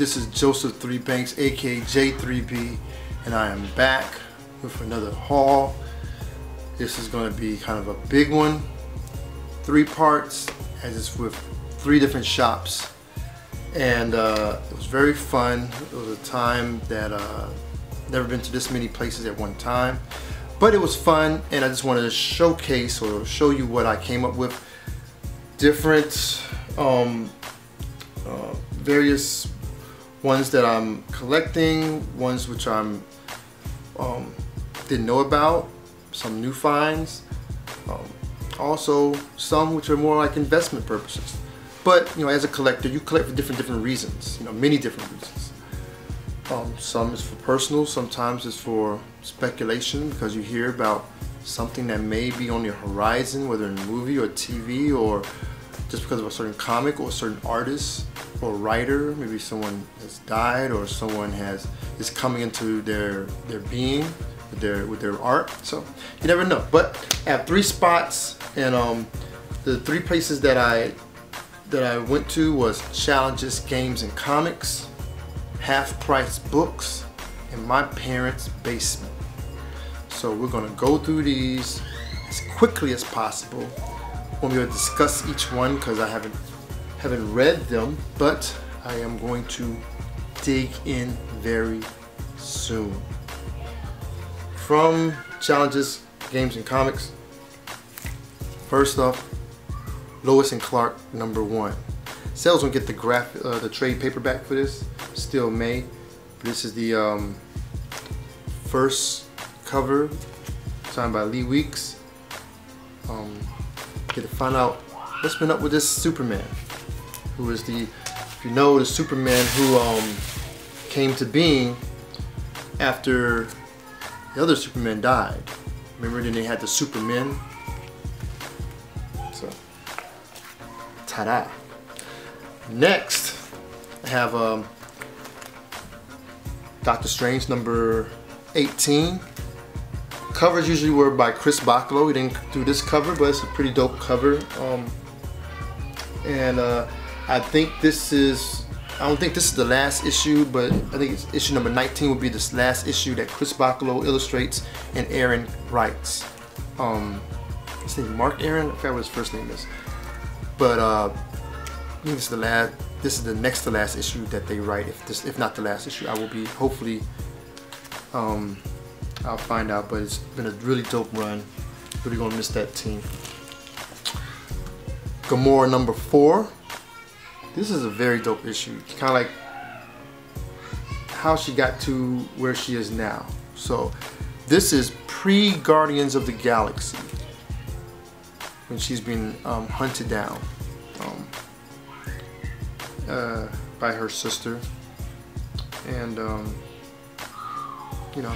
This is Joseph 3 Banks, aka J3B, and I am back with another haul. This is going to be kind of a big one, 3 parts, as it's with 3 different shops, and it was very fun. It was a time that never been to this many places at one time, but it was fun, and I just wanted to showcase or show you what I came up with. Different various ones that I'm collecting, ones which I'm didn't know about, some new finds, also some which are more like investment purposes. But you know, as a collector, you collect for different reasons. You know, many different reasons. Some is for personal, sometimes it's for speculation because you hear about something that may be on your horizon, whether in a movie or TV, or just because of a certain comic or a certain artist or writer. Maybe someone has died or someone is coming into their being with their art. So you never know. But I have 3 spots, and the 3 places that I went to was Challenges, Games, and Comics, Half Price Books, and my parents' basement. So we're gonna go through these as quickly as possible. I'm going to discuss each one because I haven't read them, but I am going to dig in very soon. From Challenges, Games, and Comics, first off, Lois and Clark #1. Sales won't get the trade paperback for this, still may. This is the first cover, signed by Lee Weeks. Get to find out what's been up with this Superman, who is if you know, the Superman who came to being after the other Superman died. Remember, then they had the Supermen. So, ta-da. Next, I have Doctor Strange #18. Covers usually were by Chris Bachalo. He didn't do this cover, but it's a pretty dope cover. I think this is, I don't think this is the last issue, but I think it's issue #19 will be this last issue that Chris Bachalo illustrates and Aaron writes. His name is Mark Aaron, I forgot what his first name is. But I think this is the next to last issue that they write. If not the last issue, I will be hopefully I'll find out, but it's been a really dope run. Really gonna miss that team. Gamora #4. This is a very dope issue. It's kind of like how she got to where she is now. So this is pre-Guardians of the Galaxy, when she's been hunted down by her sister, and you know,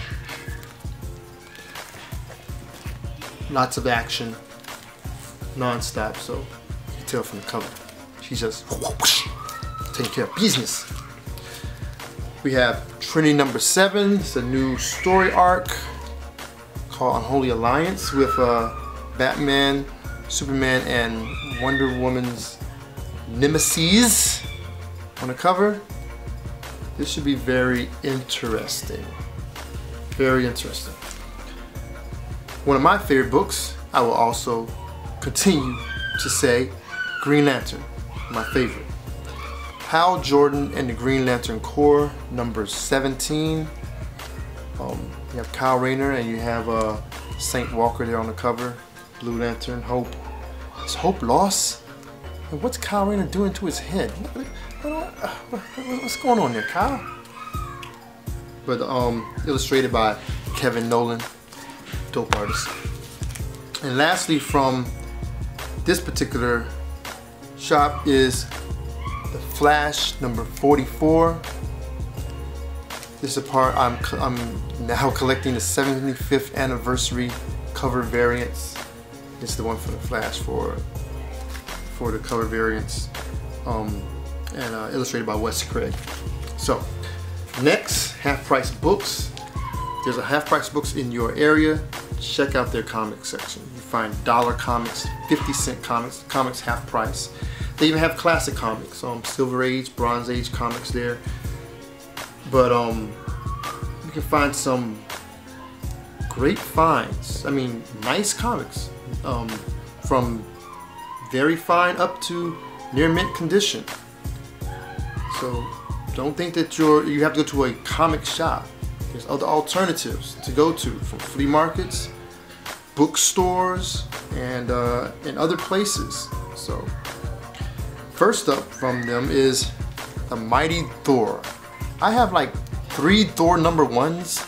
lots of action, non-stop. So you can tell from the cover, she's just taking care of business. We have Trinity #7. It's a new story arc called Unholy Alliance with Batman, Superman, and Wonder Woman's nemesis on the cover. This should be very interesting. Very interesting. One of my favorite books, I will also continue to say, Green Lantern, my favorite. Hal Jordan and the Green Lantern Corps, #17. You have Kyle Rayner and you have Saint Walker there on the cover. Blue Lantern, Hope. Is Hope lost? And what's Kyle Rayner doing to his head? What's going on there, Kyle? But illustrated by Kevin Nolan. Dope artist. And lastly, from this particular shop is the Flash #44. This is a part I'm now collecting, the 75th anniversary cover variants. This is the one for the Flash for the cover variants, and illustrated by Wes Craig. So next, Half Price Books. There's a Half Price Books in your area. Check out their comic section. You find dollar comics, 50-cent comics, comics half price. They even have classic comics, Silver Age, Bronze Age comics there. but you can find some great finds. I mean, nice comics, from very fine up to near mint condition. So don't think that you have to go to a comic shop. There's other alternatives to go to, from flea markets, bookstores, and other places. So first up from them is the Mighty Thor. I have like 3 Thor #1s.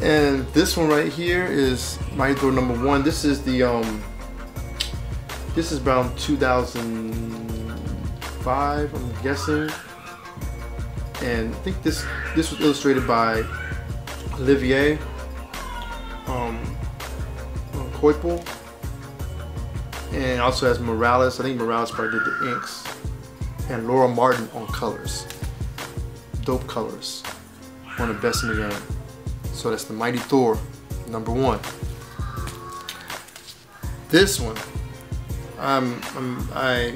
And this one right here is Mighty Thor #1. This is the this is around 2005, I'm guessing. And I think this was illustrated by Olivier Coipel, and also has Morales. I think Morales probably did the inks, and Laura Martin on colors. Dope colors, one of the best in the game. So that's the Mighty Thor #1. This one, I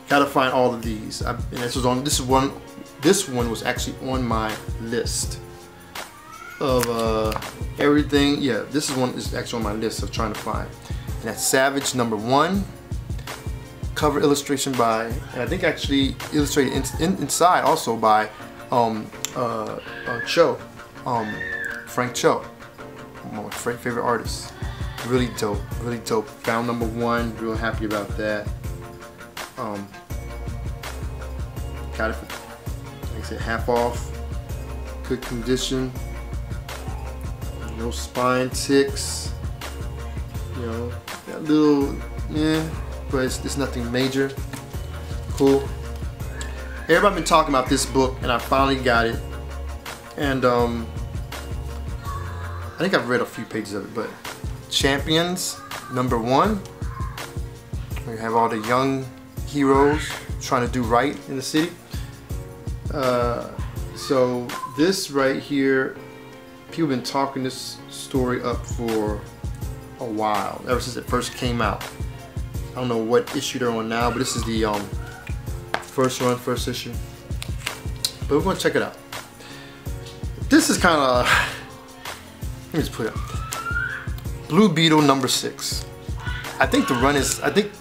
gotta find all of these. And this one was actually on my list of everything. Yeah, this one is actually on my list of trying to find. And that's Savage #1. Cover illustration by, and I think actually illustrated inside also by Cho, Frank Cho, one of my favorite artists. Really dope, really dope. Found #1, real happy about that. Got it for, like I said, half off, good condition, no spine ticks, you know, got a little, yeah, but it's nothing major. Cool. Everybody been talking about this book, and I finally got it. And I think I've read a few pages of it, but Champions #1. We have all the young heroes trying to do right in the city. So this right here, people have been talking this story up for a while, ever since it first came out. I don't know what issue they're on now, but this is the first issue. But we're gonna check it out. This is kind of, let me just put it up. Blue Beetle #6. I think the run is, I think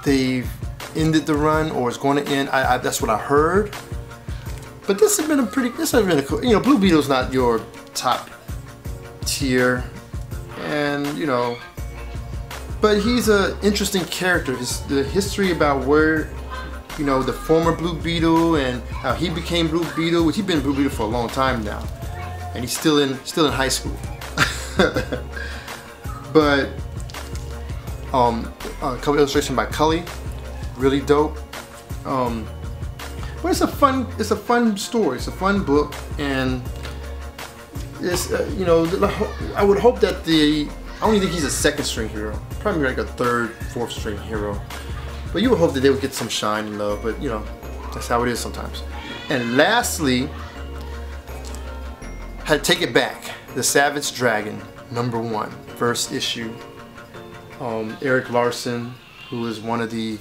they've ended the run, or it's going to end. That's what I heard. But this has been a pretty, this has been a cool, you know, Blue Beetle's not your top tier, and you know, but he's an interesting character. The history about where, you know, the former Blue Beetle and how he became Blue Beetle, which he's been Blue Beetle for a long time now, and he's still in high school. But a cover illustration by Cully, really dope. But it's a fun story. It's a fun book, and it's you know, I would hope that I don't even think he's a second string hero. Probably like a third, fourth string hero. But you would hope that they would get some shine and love. But you know, that's how it is sometimes. And lastly, had to take it back. The Savage Dragon #1, first issue. Eric Larson, who is one of the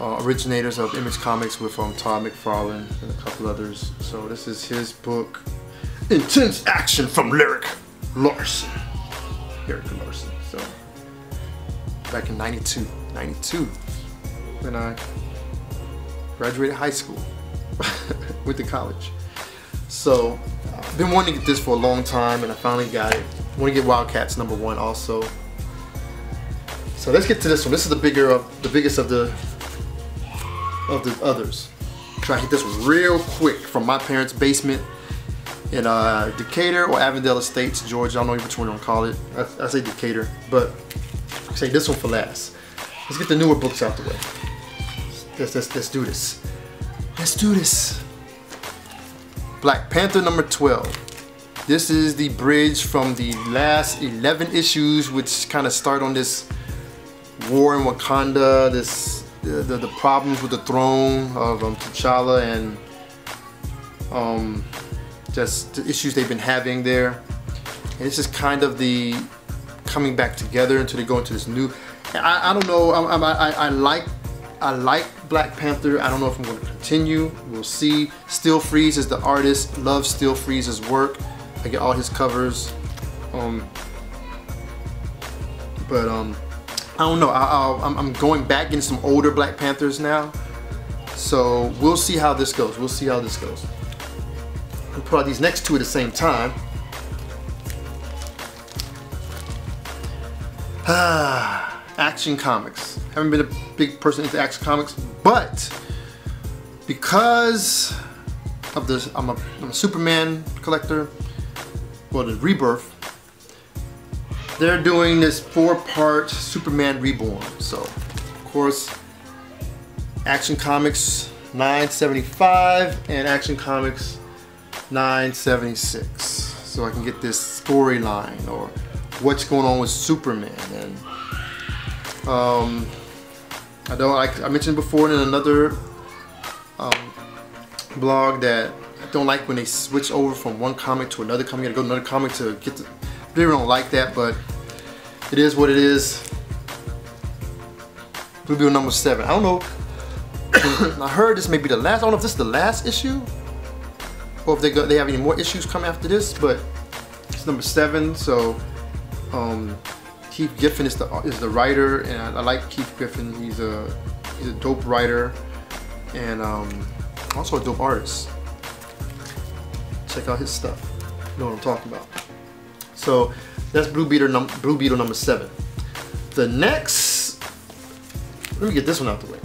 originators of Image Comics with Todd McFarlane and a couple others. So this is his book, Intense Action from Eric Larson. So back in 92 when I graduated high school, went to college. So I've been wanting to get this for a long time, and I finally got it. I want to get Wildcats #1 also. So let's get to this one. This is the biggest of the others. Try to hit this real quick from my parents' basement in Decatur or Avondale Estates, Georgia. I don't know which one I'm gonna call it. I say Decatur, but I say this one for last. Let's get the newer books out the way. Let's do this. Let's do this. Black Panther #12. This is the bridge from the last 11 issues, which kind of start on this war in Wakanda, the problems with the throne of T'Challa, and just the issues they've been having there. And this is kind of the coming back together until they go into this new. I don't know. I like Black Panther. I don't know if I'm going to continue. We'll see. Still Freeze is the artist. Love Still Freeze's work. I get all his covers. But I don't know. I'm going back into some older Black Panthers now. So we'll see how this goes. We'll see how this goes. I'll put out these next two at the same time. Action Comics. Haven't been a big person into Action Comics, but because of this, I'm a Superman collector. Well, the Rebirth. They're doing this 4-part Superman Reborn. So, of course, Action Comics 975 and Action Comics 976. So I can get this storyline or what's going on with Superman. And I know, like I mentioned before in another blog, that I don't like when they switch over from one comic to another comic. You gotta go to another comic to get the. I really don't like that, but it is what it is. Blue Beetle number 7. I don't know. I heard this may be the last. I don't know if this is the last issue, or if they have any more issues coming after this. But it's number 7. So Keith Giffen is the writer, and I like Keith Giffen. He's a dope writer, and also a dope artist. Check out his stuff. You know what I'm talking about. So that's Blue Beetle number 7. The next, let me get this one out the way,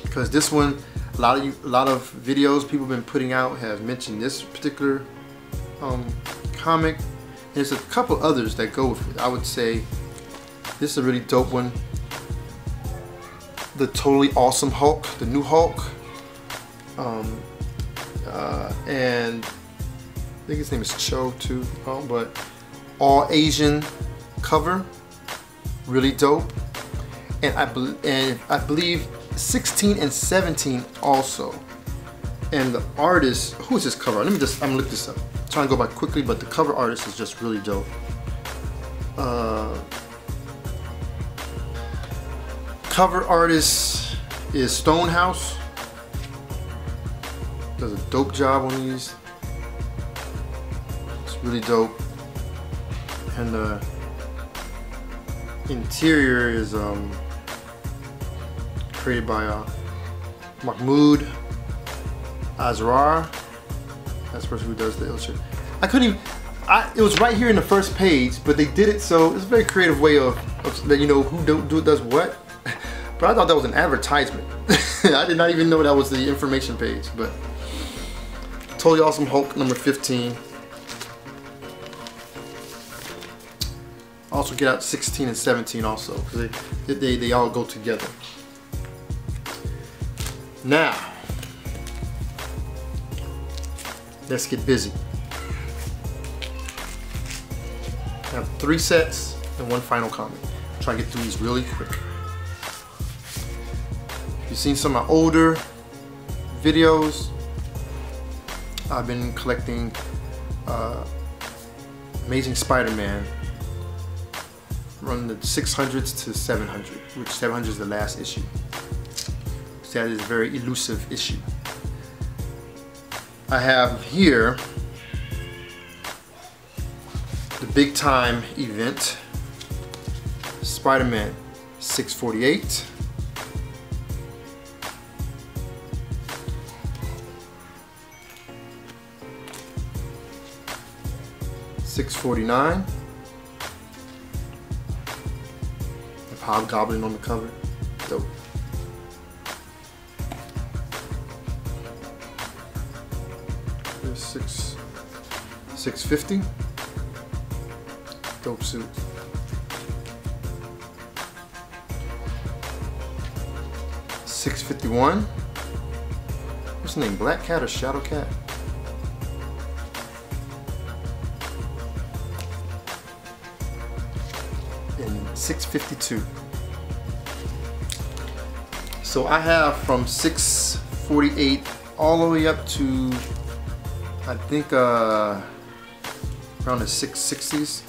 because this one, a lot of videos people have been putting out have mentioned this particular comic. There's a couple others that go with it. I would say this is a really dope one. The Totally Awesome Hulk, the new Hulk, and I think his name is Cho too, but all Asian cover, really dope. And I believe 16 and 17 also. And the artist, who is this cover? I'm gonna look this up. I'm trying to go by quickly, but the cover artist is just really dope. Cover artist is Stonehouse. Does a dope job on these. It's really dope. And the interior is created by Mahmoud Azrar. That's the person who does the illustration. I couldn't even. It was right here in the first page, but they did it so it's a very creative way of that, you know, who does what. But I thought that was an advertisement. I did not even know that was the information page. But Totally Awesome Hulk number 15. Also get out 16 and 17 also, because they all go together. Now, let's get busy. I have 3 sets and 1 final comic. Try to get through these really quick. If you've seen some of my older videos, I've been collecting Amazing Spiderman, run the 600s to 700, which 700 is the last issue. So that is a very elusive issue. I have here the Big Time event, Spider-Man 648. $6.49. The Hobgoblin on the cover. Dope. There's $6.50. Dope suit. $6.51. What's the name? Black Cat or Shadow Cat? And $6.52. So I have from $6.48 all the way up to I think around the $6.60s.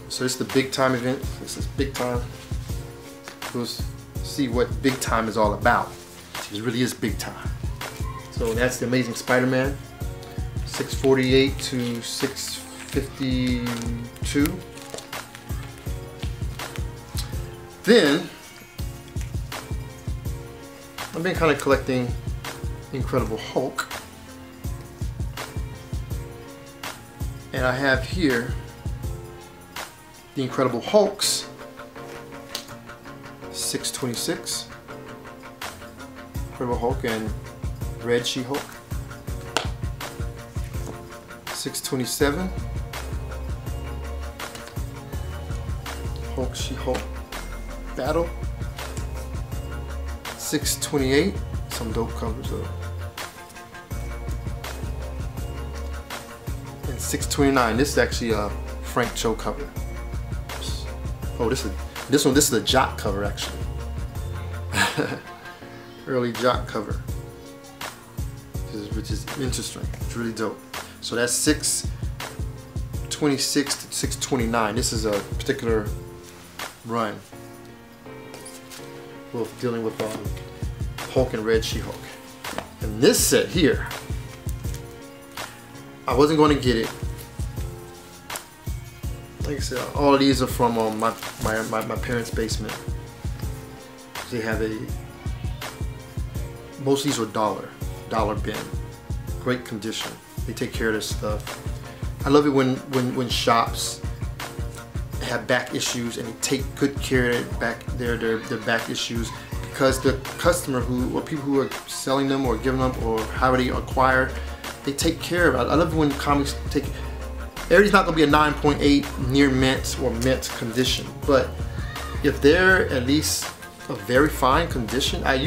So it's the Big Time event. This is Big Time. we'll see what big time is all about. It really is big time. So that's the Amazing Spider-Man, 648 to 652. Then I've been kind of collecting Incredible Hulk, and I have here the Incredible Hulks, 626, Incredible Hulk and Red She-Hulk, 627, Hulk She-Hulk Battle, 628, some dope covers though, and 629. This is actually a Frank Cho cover. Oh, this is a Jock cover actually. Early Jock cover, which is interesting. It's really dope. So that's 626 to 629. This is a particular run. We're dealing with Hulk and Red She-Hulk. And this set here, I wasn't going to get it. Like I said, all of these are from my parents' basement. They have most of these are dollar bin. Great condition. They take care of this stuff. I love it when shops have back issues and they take good care of their back issues, because the customer or people who are selling them or giving them or how they acquire, they take care of it. I love it when comics take. Everything's not gonna be a 9.8 near mint or mint condition, but if they're at least a very fine condition, I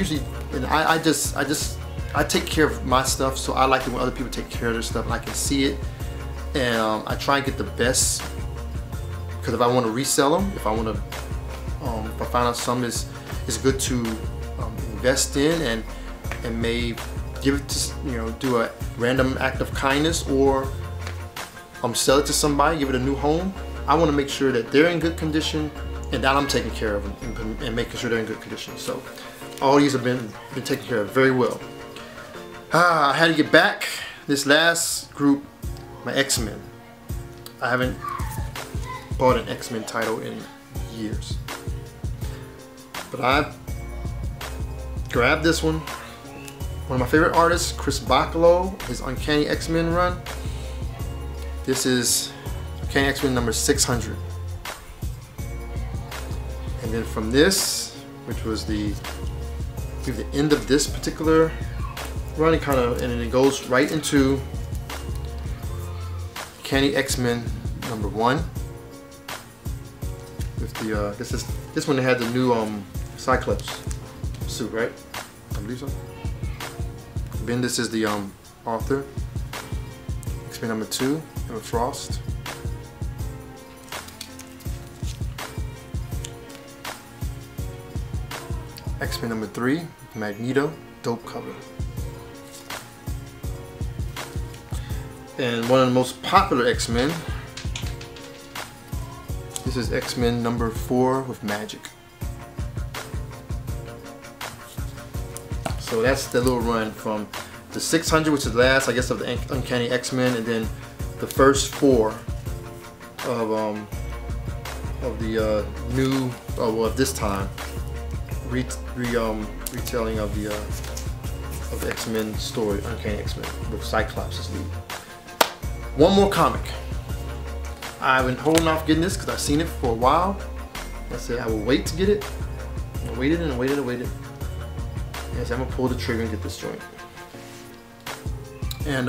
take care of my stuff, so I like it when other people take care of their stuff and I can see it, and I try and get the best, because if I want to resell them, if I find out something is good to invest in and may give it to, do a random act of kindness or sell it to somebody, give it a new home, I want to make sure that they're in good condition and that I'm taking care of them and making sure they're in good condition. So all these have been taken care of very well. I had to get back this last group, my X-Men. I haven't bought an X-Men title in years, but I grabbed this one. One of my favorite artists, Chris Bachalo, his Uncanny X-Men run. This is Uncanny X-Men number 600. And then from this, which was the end of this particular run, and then it goes right into Uncanny X-Men number 1. With the this one they had the new Cyclops suit, right? I believe so. Bendis is the author. X-Men number 2, Emma Frost. X-Men number 3, Magneto, dope cover. And one of the most popular X-Men, this is X-Men number 4 with Magik. So that's the little run from the 600, which is the last, I guess, of the Uncanny X-Men, and then the first 4 of the new, well, this time, retelling of the X-Men story, Uncanny X-Men, with Cyclops as lead. One more comic. I've been holding off getting this because I've seen it for a while. I said I will wait to get it. I waited and I waited and waited. Yes, I'm gonna pull the trigger and get this joint. And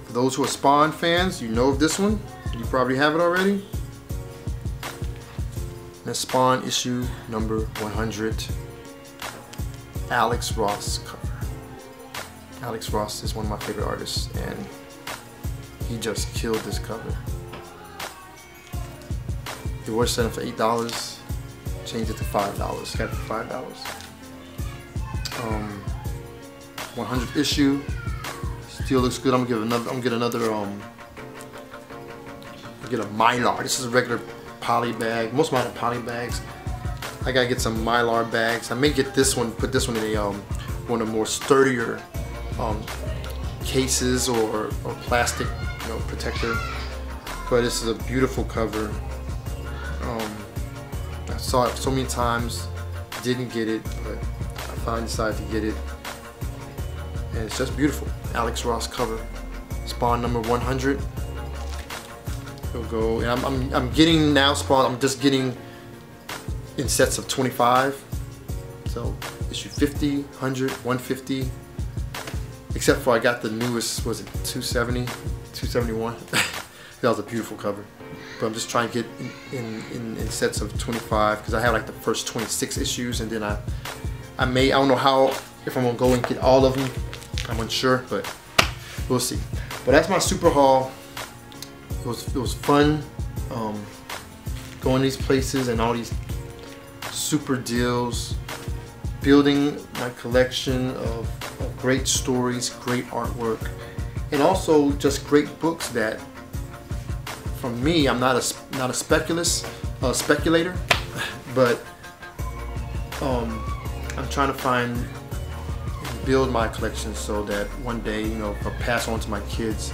for those who are Spawn fans, you know of this one. You probably have it already. That's Spawn issue number 100. Alex Ross cover. Alex Ross is one of my favorite artists, and he just killed this cover. They were selling for $8. Changed it to $5. Got it for $5. 100th issue. Still looks good. I'm gonna get another. Get a Mylar. This is a regular poly bag. Most of mine are poly bags. I gotta get some Mylar bags. I may get this one, put this one in a one of the more sturdier cases or plastic, you know, protector. But this is a beautiful cover. I saw it so many times, didn't get it, but I finally decided to get it, and it's just beautiful. Alex Ross cover, Spawn number 100. It'll go, and I'm getting now Spawn. I'm just getting in sets of 25. So issue 50, 100, 150. Except for I got the newest, was it 270, 271? That was a beautiful cover. But I'm just trying to get in sets of 25 because I have like the first 26 issues, and then I don't know how, if I'm gonna go and get all of them. I'm unsure, but we'll see. But that's my super haul. It was fun going these places and all these super deals, building my collection of great stories, great artwork, and also just great books that, from me, I'm not a speculator, but I'm trying to find and build my collection so that one day, you know, if I pass on to my kids,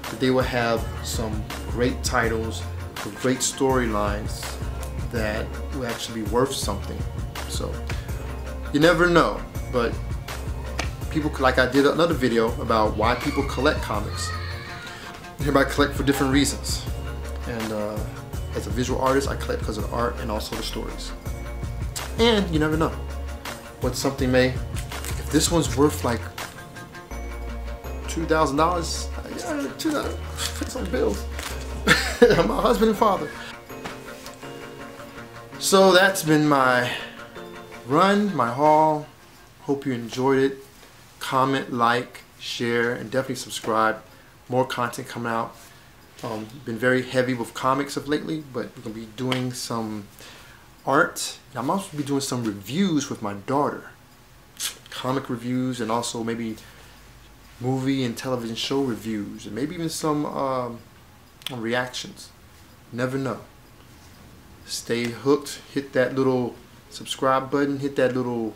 that they will have some great titles with great storylines that will actually be worth something. So you never know, but people, like I did another video about why people collect comics. Everybody collect for different reasons. And as a visual artist, I collect because of the art and also the stories. And you never know what something may, if this one's worth like $2,000, yeah, $2,000, put some bills. I'm my husband and father. So that's been my run, my haul. Hope you enjoyed it. Comment, like, share, and definitely subscribe. More content coming out. Been very heavy with comics of lately, but we're gonna be doing some art. And I'm also gonna be doing some reviews with my daughter, comic reviews, and also maybe movie and television show reviews, and maybe even some reactions. Never know. Stay hooked. Hit that little subscribe button. Hit that little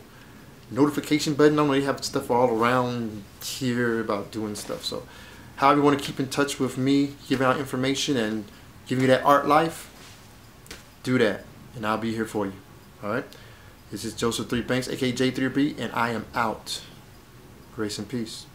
notification button. I know you have stuff all around here about doing stuff. So however you want to keep in touch with me, giving out information and giving you that art life, do that, and I'll be here for you. Alright? This is Joseph 3 Banks, aka J3B, and I am out. Grace and peace.